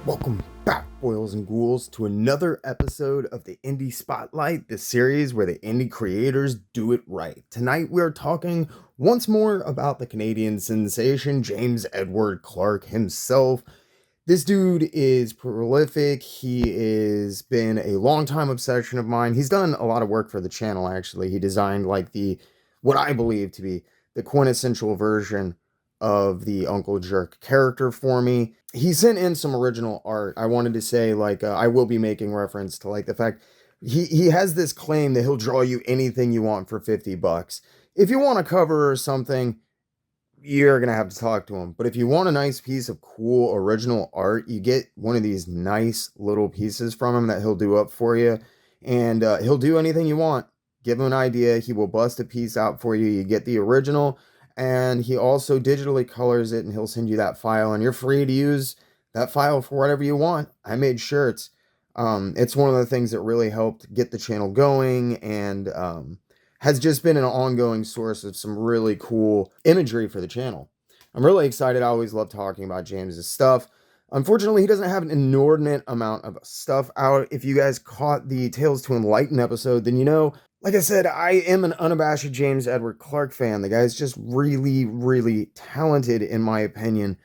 Welcome back, boils and ghouls, to another episode of the Indie Spotlight, the series where the indie creators do it right. Tonight we are talking once more about the Canadian sensation, James Edward Clark himself. This dude is prolific. He has been a long-time obsession of mine. He's done a lot of work for the channel, actually. He designed what I believe to be the quintessential version of the Uncle Jerk character for me. He sent in some original art. I wanted to say, I will be making reference to, the fact he has this claim that he'll draw you anything you want for 50 bucks. If you want a cover or something, you're going to have to talk to him. But if you want a nice piece of cool original art, you get one of these nice little pieces from him that he'll do up for you. And he'll do anything you want. Give him an idea. He will bust a piece out for you. You get the original. And he also digitally colors it, and he'll send you that file, and you're free to use that file for whatever you want. I made shirts. It's one of the things that really helped get the channel going, and has just been an ongoing source of some really cool imagery for the channel. I'm really excited. I always love talking about James's stuff. Unfortunately, he doesn't have an inordinate amount of stuff out. If you guys caught the Tales to Enlighten episode, then you know, like I said, I am an unabashed James Edward Clark fan. The guy's just really, really talented, in my opinion.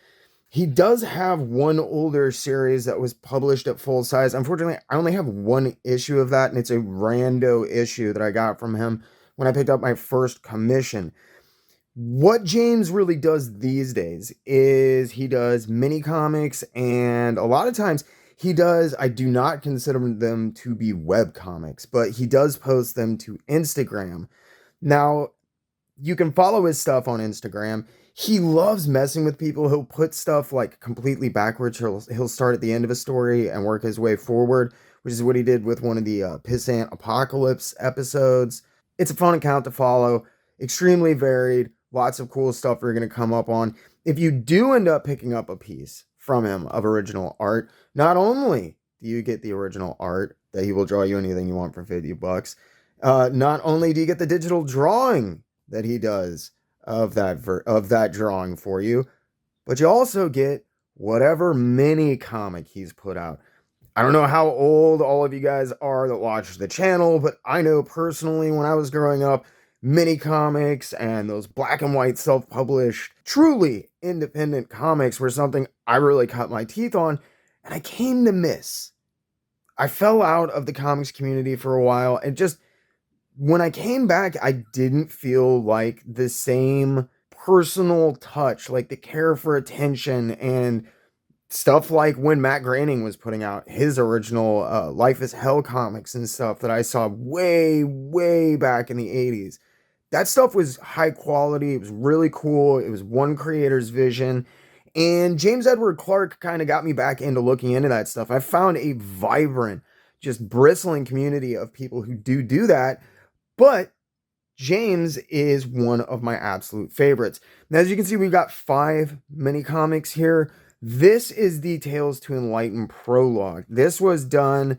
He does have one older series that was published at full size. Unfortunately, I only have one issue of that, and it's a rando issue that I got from him when I picked up my first commission. What James really does these days is he does mini comics, and a lot of times I do not consider them to be web comics, but he does post them to Instagram. Now, you can follow his stuff on Instagram. He loves messing with people. He'll put stuff completely backwards. He'll start at the end of a story and work his way forward, which is what he did with one of the Pissant Apocalypse episodes. It's a fun account to follow, extremely varied, lots of cool stuff you're going to come up on. If you do end up picking up a piece from him of original art, not only do you get the original art that he will draw you anything you want for 50 bucks, not only do you get the digital drawing that he does of that drawing for you, but you also get whatever mini comic he's put out. I don't know how old all of you guys are that watch the channel, but I know personally when I was growing up, mini comics and those black and white self-published, truly independent comics were something I really cut my teeth on, and I came to miss. I fell out of the comics community for a while, and just when I came back, I didn't feel like the same personal touch, like the care for attention and stuff like when Matt Groening was putting out his original Life is Hell comics and stuff that I saw way back in the 80s. That stuff was high quality. It was really cool. It was one creator's vision. And James Edward Clark kind of got me back into looking into that stuff. I found a vibrant, just bristling community of people who do that. But James is one of my absolute favorites. Now, as you can see, we've got 5 mini comics here. This is the Tales to Enlighten prologue. This was done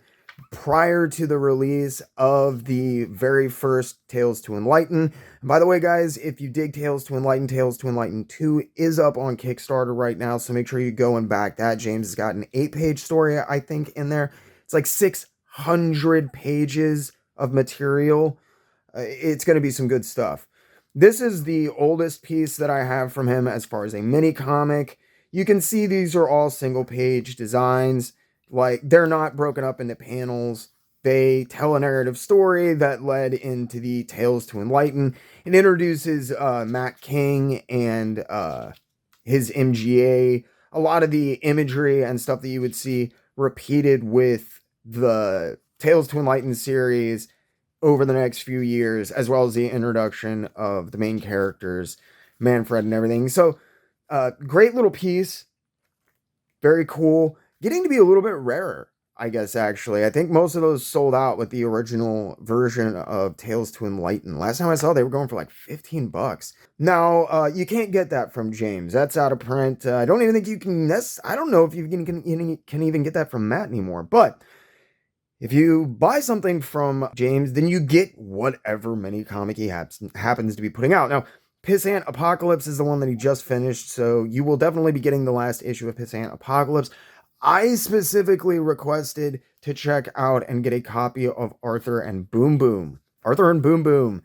prior to the release of the very first Tales to Enlighten. And by the way, guys, if you dig Tales to Enlighten 2 is up on Kickstarter right now, so make sure you go and back that. James has got an 8-page story, I think, in there. It's like 600 pages of material. It's going to be some good stuff. This is the oldest piece that I have from him as far as a mini comic. You can see these are all single-page designs. They're not broken up into panels. They tell a narrative story that led into the Tales to Enlighten. It introduces Matt King and his MGA. A lot of the imagery and stuff that you would see repeated with the Tales to Enlighten series over the next few years, as well as the introduction of the main characters, Manfred and everything. So, great little piece. Very cool. Getting to be a little bit rarer, I guess, actually. I think most of those sold out with the original version of Tales to Enlighten. Last time I saw, they were going for like 15 bucks. Now, you can't get that from James. That's out of print. I don't even think you can... I don't know if you can even get that from Matt anymore. But if you buy something from James, then you get whatever mini comic he happens to be putting out. Now, Pissant Apocalypse is the one that he just finished, so you will definitely be getting the last issue of Pissant Apocalypse. I specifically requested to check out and get a copy of Arthur and Boom Boom. Arthur and Boom Boom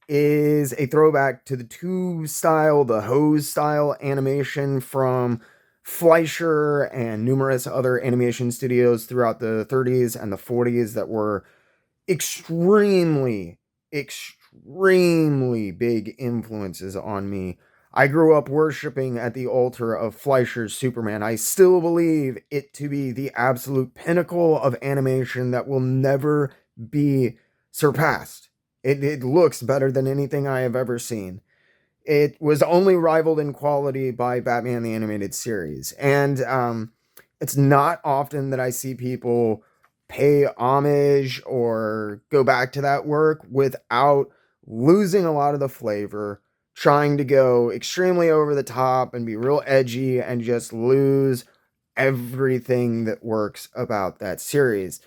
is a throwback to the tube style, the hose style animation from Fleischer and numerous other animation studios throughout the 30s and the 40s that were extremely, extremely big influences on me. I grew up worshiping at the altar of Fleischer's Superman. I still believe it to be the absolute pinnacle of animation that will never be surpassed. It looks better than anything I have ever seen. It was only rivaled in quality by Batman the Animated Series. And it's not often that I see people pay homage or go back to that work without losing a lot of the flavor, trying to go extremely over the top and be real edgy and just lose everything that works about that series.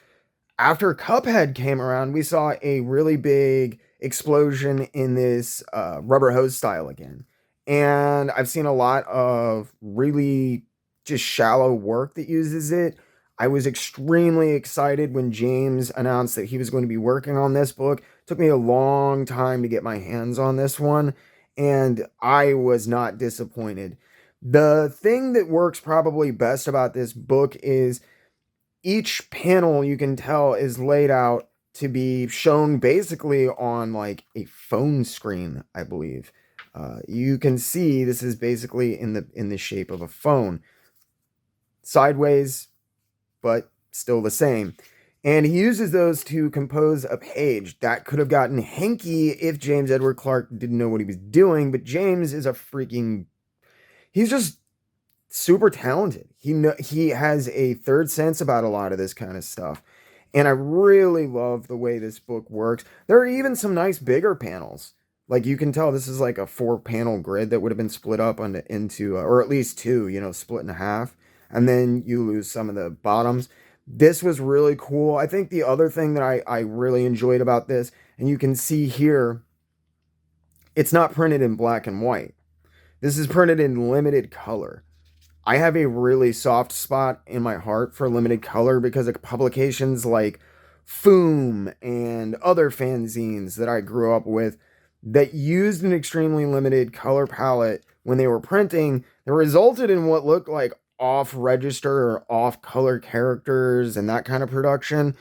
After Cuphead came around, we saw a really big explosion in this rubber hose style again. And I've seen a lot of really just shallow work that uses it. I was extremely excited when James announced that he was going to be working on this book. It took me a long time to get my hands on this one, and I was not disappointed. The thing that works probably best about this book is each panel, you can tell, is laid out to be shown basically on like a phone screen, I believe. You can see this is basically in the shape of a phone, sideways, but still the same. And he uses those to compose a page that could have gotten hanky if James Edward Clark didn't know what he was doing. But James is he's just super talented. He has a third sense about a lot of this kind of stuff. And I really love the way this book works. There are even some nice bigger panels. Like you can tell this is like a 4-panel grid that would have been split up into or at least 2, split in half. And then you lose some of the bottoms. This was really cool. I think the other thing that I really enjoyed about this, and you can see here, it's not printed in black and white. This is printed in limited color. I have a really soft spot in my heart for limited color because of publications like Foom and other fanzines that I grew up with that used an extremely limited color palette when they were printing that resulted in what looked like off-register or off-color characters and that kind of production.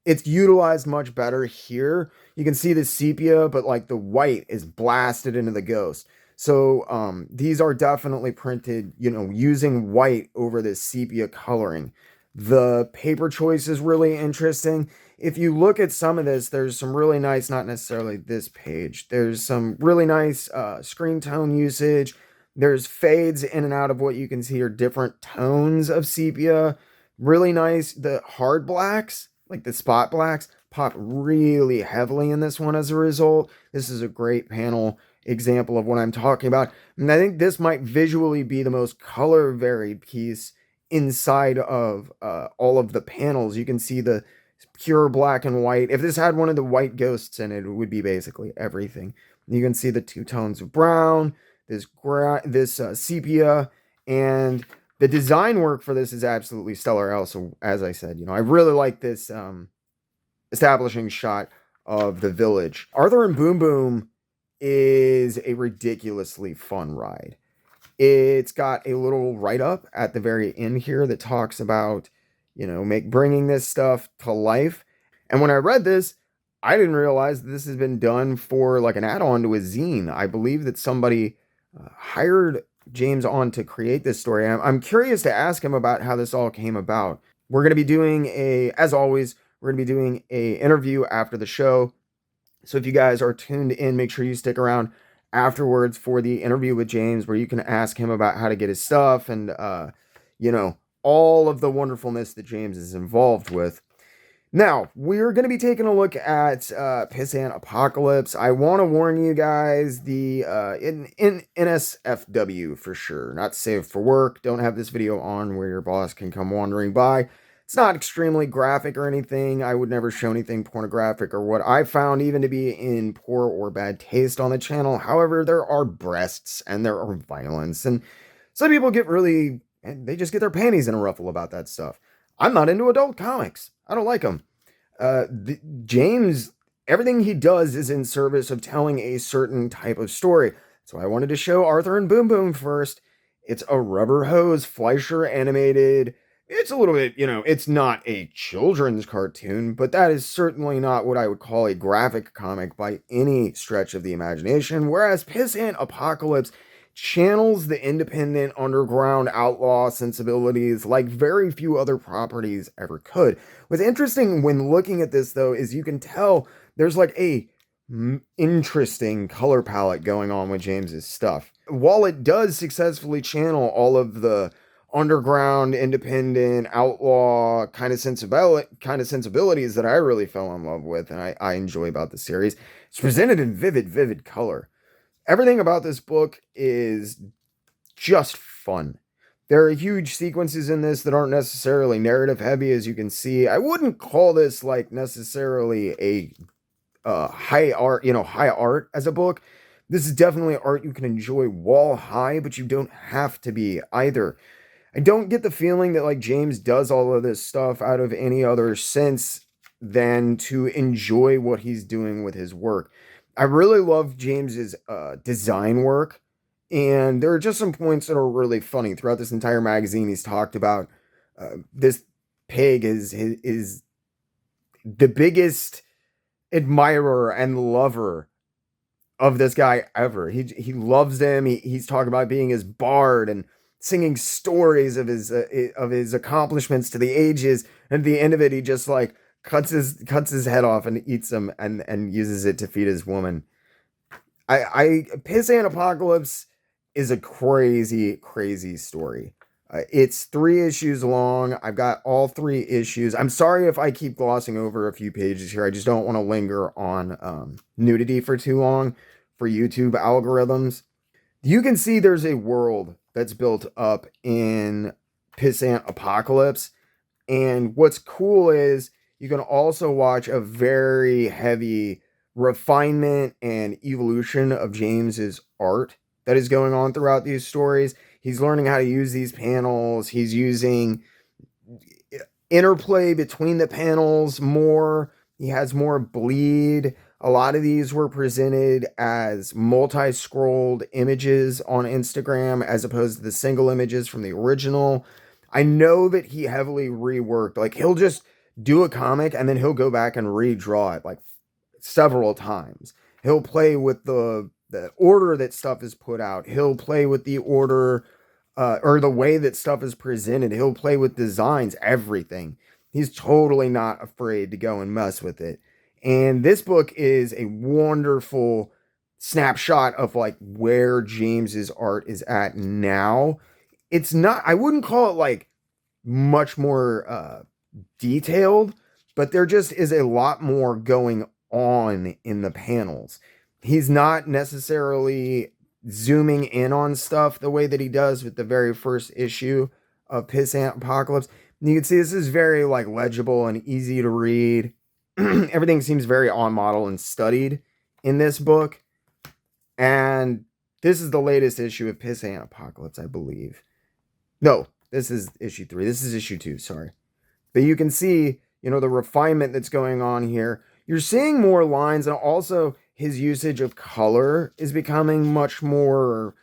It's utilized much better here. You can see the sepia, but like the white is blasted into the ghost. So these are definitely printed, using white over this sepia coloring. The paper choice is really interesting. If you look at some of this, there's some really nice, not necessarily this page, there's some really nice screen tone usage. There's fades in and out of what you can see are different tones of sepia. Really nice. The hard blacks, like the spot blacks, pop really heavily in this one as a result. This is a great panel example of what I'm talking about. And I think this might visually be the most color varied piece inside of all of the panels. You can see the pure black and white. If this had one of the white ghosts in it, it would be basically everything. You can see the 2 tones of brown, this sepia, and the design work for this is absolutely stellar. Also, as I said, I really like this establishing shot of the village. Arthur and Boom Boom is a ridiculously fun ride. It's got a little write-up at the very end here that talks about, bringing this stuff to life. And when I read this, I didn't realize that this has been done for like an add-on to a zine. I believe that somebody hired James on to create this story. I'm curious to ask him about how this all came about. We're going to be doing as always, we're going to be doing a interview after the show. So if you guys are tuned in, make sure you stick around afterwards for the interview with James, where you can ask him about how to get his stuff and, all of the wonderfulness that James is involved with. Now, we're going to be taking a look at Pissant Apocalypse. I want to warn you guys, the in NSFW for sure, not safe for work. Don't have this video on where your boss can come wandering by. It's not extremely graphic or anything. I would never show anything pornographic or what I found even to be in poor or bad taste on the channel. However, there are breasts and there are violence, and some people get really and they just get their panties in a ruffle about that stuff. I'm not into adult comics. I don't like them. James, everything he does is in service of telling a certain type of story. So I wanted to show Arthur and Boom Boom first. It's a rubber hose Fleischer animated. It's a little bit, it's not a children's cartoon, but that is certainly not what I would call a graphic comic by any stretch of the imagination. Whereas Pissant Apocalypse channels the independent underground outlaw sensibilities like very few other properties ever could. What's interesting when looking at this, though, is you can tell there's like a interesting color palette going on with James's stuff. While it does successfully channel all of the underground, independent, outlaw kind of sensibilities that I really fell in love with and I enjoy about the series, it's presented in vivid color. Everything about this book is just fun. There are huge sequences in this that aren't necessarily narrative heavy, as you can see. I wouldn't call this like necessarily a high art as a book. This is definitely art you can enjoy wall high, but you don't have to be either. I don't get the feeling that like James does all of this stuff out of any other sense than to enjoy what he's doing with his work. I really love James's design work, and there are just some points that are really funny throughout this entire magazine. He's talked about this pig is the biggest admirer and lover of this guy ever. He loves him. He's talking about being his bard and singing stories of his accomplishments to the ages. And at the end of it, he just like cuts his head off and eats him and uses it to feed his woman. Pissant Apocalypse is a crazy story. It's 3 issues long. I've got all 3 issues. I'm sorry if I keep glossing over a few pages here. I just don't want to linger on nudity for too long for YouTube algorithms. You can see there's a world that's built up in Pissant Apocalypse. And what's cool is you can also watch a very heavy refinement and evolution of James's art that is going on throughout these stories. He's learning how to use these panels. He's using interplay between the panels more. He has more bleed. A lot of these were presented as multi-scrolled images on Instagram as opposed to the single images from the original. I know that he heavily reworked. Like, he'll just do a comic and then he'll go back and redraw it like several times. He'll play with the order that stuff is put out. He'll play with the order or the way that stuff is presented. He'll play with designs, everything. He's totally not afraid to go and mess with it. And this book is a wonderful snapshot of like where James's art is at now. It's not, I wouldn't call it like much more detailed, but there just is a lot more going on in the panels. He's not necessarily zooming in on stuff the way that he does with the very first issue of Pissant Apocalypse. And you can see this is very like legible and easy to read. Everything seems very on model and studied in this book. And this is the latest issue of Pissant Apocalypse, I believe. No, this is issue 3. This is issue 2, sorry. But you can see, the refinement that's going on here. You're seeing more lines, and also his usage of color is becoming much more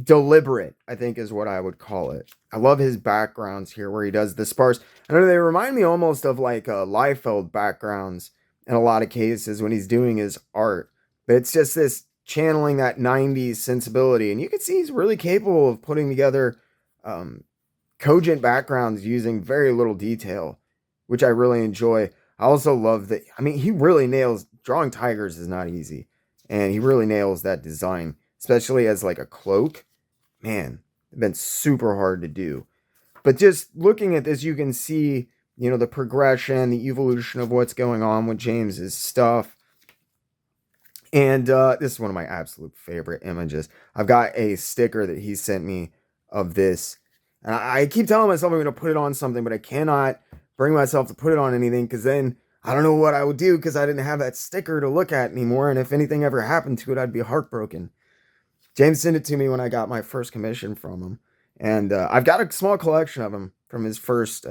deliberate, I think is what I would call it. I love his backgrounds here where he does the sparse. I know they remind me almost of like Liefeld backgrounds in a lot of cases when he's doing his art. But it's just this channeling that 90s sensibility. And you can see he's really capable of putting together cogent backgrounds using very little detail, which I really enjoy. I also love that, he really nails, drawing tigers is not easy. And he really nails that design, especially as like a cloak. Man, it's been super hard to do. But just looking at this, you can see, the progression, the evolution of what's going on with James's stuff. And this is one of my absolute favorite images. I've got a sticker that he sent me of this. And I keep telling myself I'm going to put it on something, but I cannot bring myself to put it on anything because then I don't know what I would do because I didn't have that sticker to look at anymore. And if anything ever happened to it, I'd be heartbroken. James sent it to me when I got my first commission from him. And I've got a small collection of them from his first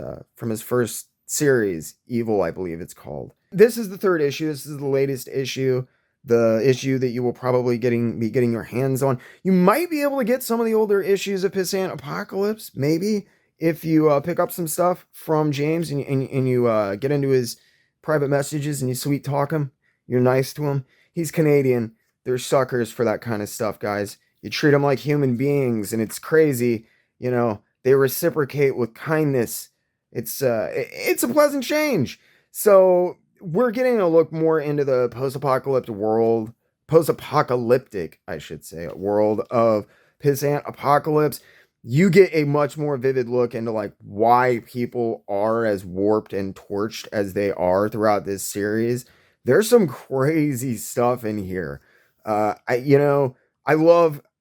series, Evil, I believe it's called. This is the third issue. This is the latest issue, the issue that you will probably be getting your hands on. You might be able to get some of the older issues of Pissant Apocalypse, maybe, if you pick up some stuff from James and you get into his private messages and you sweet talk him. You're nice to him. He's Canadian. They're suckers for that kind of stuff, guys. You treat them like human beings, and it's crazy. You know, they reciprocate with kindness. It's a pleasant change. So we're getting a look more into the post-apocalyptic, I should say, world of Pissant Apocalypse. You get a much more vivid look into like why people are as warped and torched as they are throughout this series. There's some crazy stuff in here. I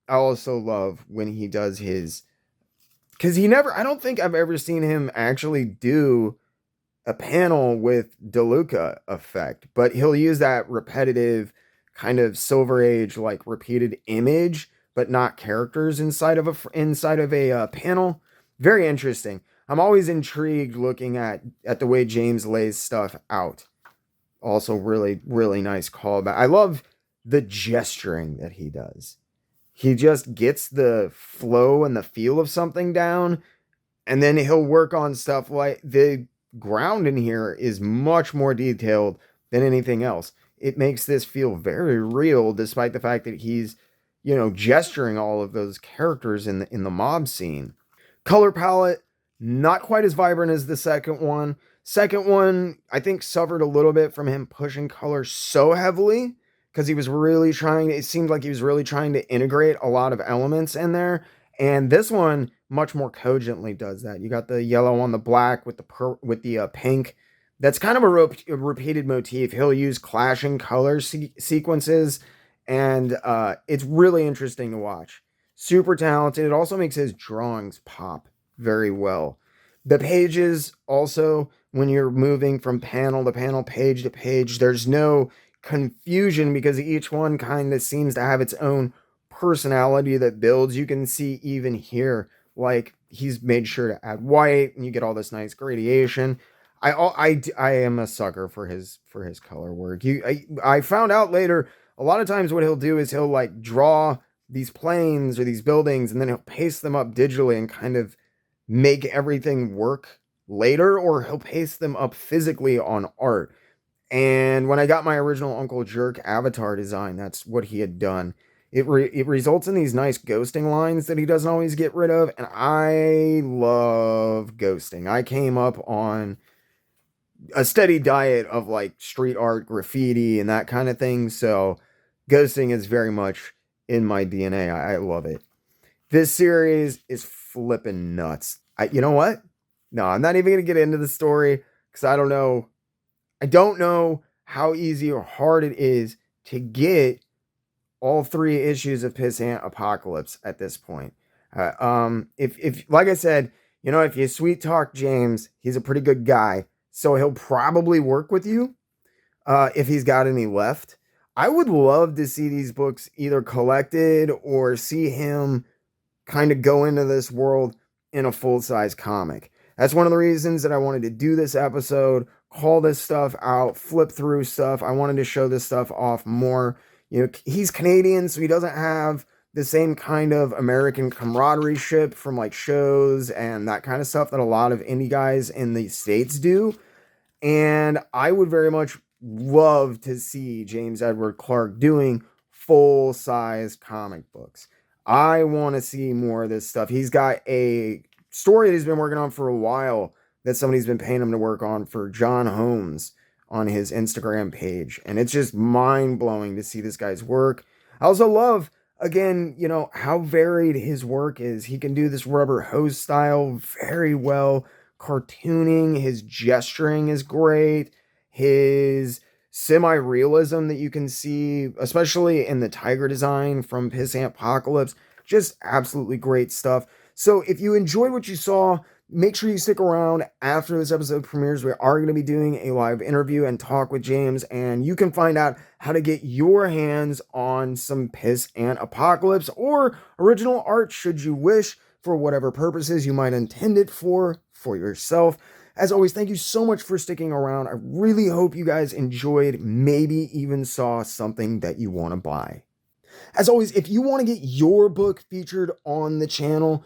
also love when he does his, because I don't think I've ever seen him actually do a panel with DeLuca effect, but he'll use that repetitive kind of Silver Age, like repeated image, but not characters inside of a panel. Very interesting. I'm always intrigued looking at the way James lays stuff out. Also, really, really nice callback. I love the gesturing that he does. He just gets the flow and the feel of something down, and then he'll work on stuff like the ground in here is much more detailed than anything else. It makes this feel very real, despite the fact that he's, gesturing all of those characters in the mob scene. Color palette, not quite as vibrant as the second one. Second one, I think, suffered a little bit from him pushing color so heavily because it seemed like he was really trying to integrate a lot of elements in there. And this one much more cogently does that. You got the yellow on the black with the pink. That's kind of a repeated motif. He'll use clashing color sequences, and it's really interesting to watch. Super talented. It also makes his drawings pop very well. The pages also, when you're moving from panel to panel, page to page, there's no confusion because each one kind of seems to have its own personality that builds. You can see even here, like, he's made sure to add white, and you get all this nice gradation. I am a sucker for his color work. I found out later, a lot of times what he'll do is he'll like draw these planes or these buildings, and then he'll paste them up digitally and kind of make everything work later, or he'll paste them up physically on art. And when I got my original Uncle Jerk avatar design, that's what he had done. It results in these nice ghosting lines that he doesn't always get rid of, and I love ghosting. I came up on a steady diet of like street art, graffiti, and that kind of thing, so ghosting is very much in my DNA. I love it. This series is flipping nuts. You know what? No, I'm not even going to get into the story because I don't know how easy or hard it is to get all 3 issues of Pissant Apocalypse at this point. If like I said, if you sweet talk James, he's a pretty good guy, so he'll probably work with you if he's got any left. I would love to see these books either collected or see him kind of go into this world in a full-size comic. That's one of the reasons that I wanted to do this episode, call this stuff out, flip through stuff. I wanted to show this stuff off more. He's Canadian, so he doesn't have the same kind of American camaraderie ship from like shows and that kind of stuff that a lot of indie guys in the States do. And I would very much love to see James Edward Clark doing full-size comic books. I want to see more of this stuff. He's got a story that he's been working on for a while that somebody's been paying him to work on for John Holmes on his Instagram page. And it's just mind-blowing to see this guy's work. I also love, again, how varied his work is. He can do this rubber hose style very well. Cartooning, his gesturing is great. His semi-realism that you can see, especially in the tiger design from Pissant Apocalypse, just absolutely great stuff. So if you enjoyed what you saw, make sure you stick around after this episode premieres. We are going to be doing a live interview and talk with James, and you can find out how to get your hands on some Pissant Apocalypse or original art should you wish. for whatever purposes you might intend it for yourself. As always, thank you so much for sticking around. I really hope you guys enjoyed, maybe even saw something that you want to buy. As always, if you want to get your book featured on the channel,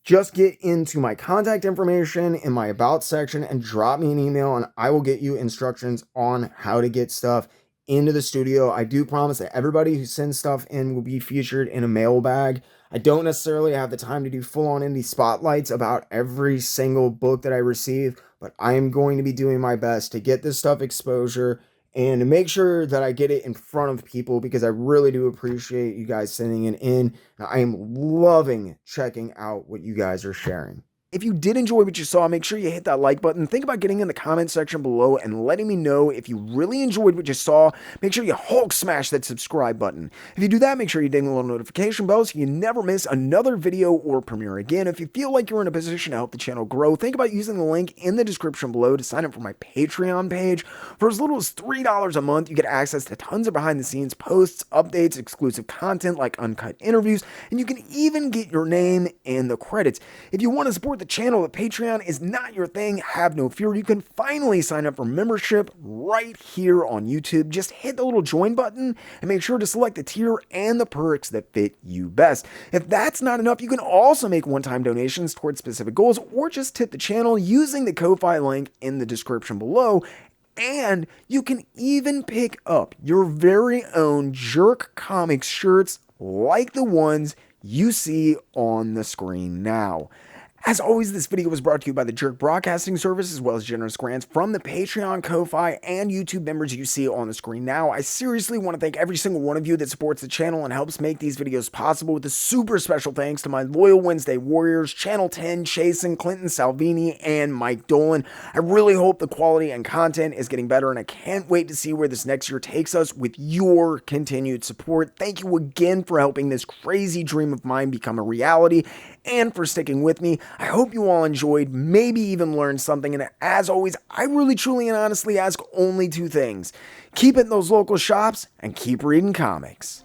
just get into my contact information in my about section and drop me an email, and I will get you instructions on how to get stuff into the studio. I do promise that everybody who sends stuff in will be featured in a mailbag. I don't necessarily have the time to do full-on indie spotlights about every single book that I receive, but I am going to be doing my best to get this stuff exposure and to make sure that I get it in front of people, because I really do appreciate you guys sending it in. I am loving checking out what you guys are sharing. If you did enjoy what you saw, make sure you hit that like button. Think about getting in the comment section below and letting me know if you really enjoyed what you saw. Make sure you Hulk smash that subscribe button. If you do that, make sure you ding the little notification bell so you never miss another video or premiere. Again, if you feel like you're in a position to help the channel grow, think about using the link in the description below to sign up for my Patreon page. For as little as $3 a month, you get access to tons of behind-the-scenes posts, updates, exclusive content like uncut interviews, and you can even get your name in the credits. If you want to support the channel, if Patreon is not your thing, have no fear. You can finally sign up for membership right here on YouTube. Just hit the little join button and make sure to select the tier and the perks that fit you best. If that's not enough, you can also make one-time donations towards specific goals or just tip the channel using the Ko-Fi link in the description below. And you can even pick up your very own JerkComic shirts like the ones you see on the screen now. As always, this video was brought to you by the Jerk Broadcasting Service, as well as generous grants from the Patreon, Ko-Fi, and YouTube members you see on the screen now. I seriously want to thank every single one of you that supports the channel and helps make these videos possible, with a super special thanks to my loyal Wednesday warriors, Channel 10, Chasen, Clinton Salvini, and Mike Dolan. I really hope the quality and content is getting better, and I can't wait to see where this next year takes us with your continued support. Thank you again for helping this crazy dream of mine become a reality, and for sticking with me. I hope you all enjoyed, maybe even learned something, and as always, I really, truly, and honestly ask only two things. Keep it in those local shops, and keep reading comics.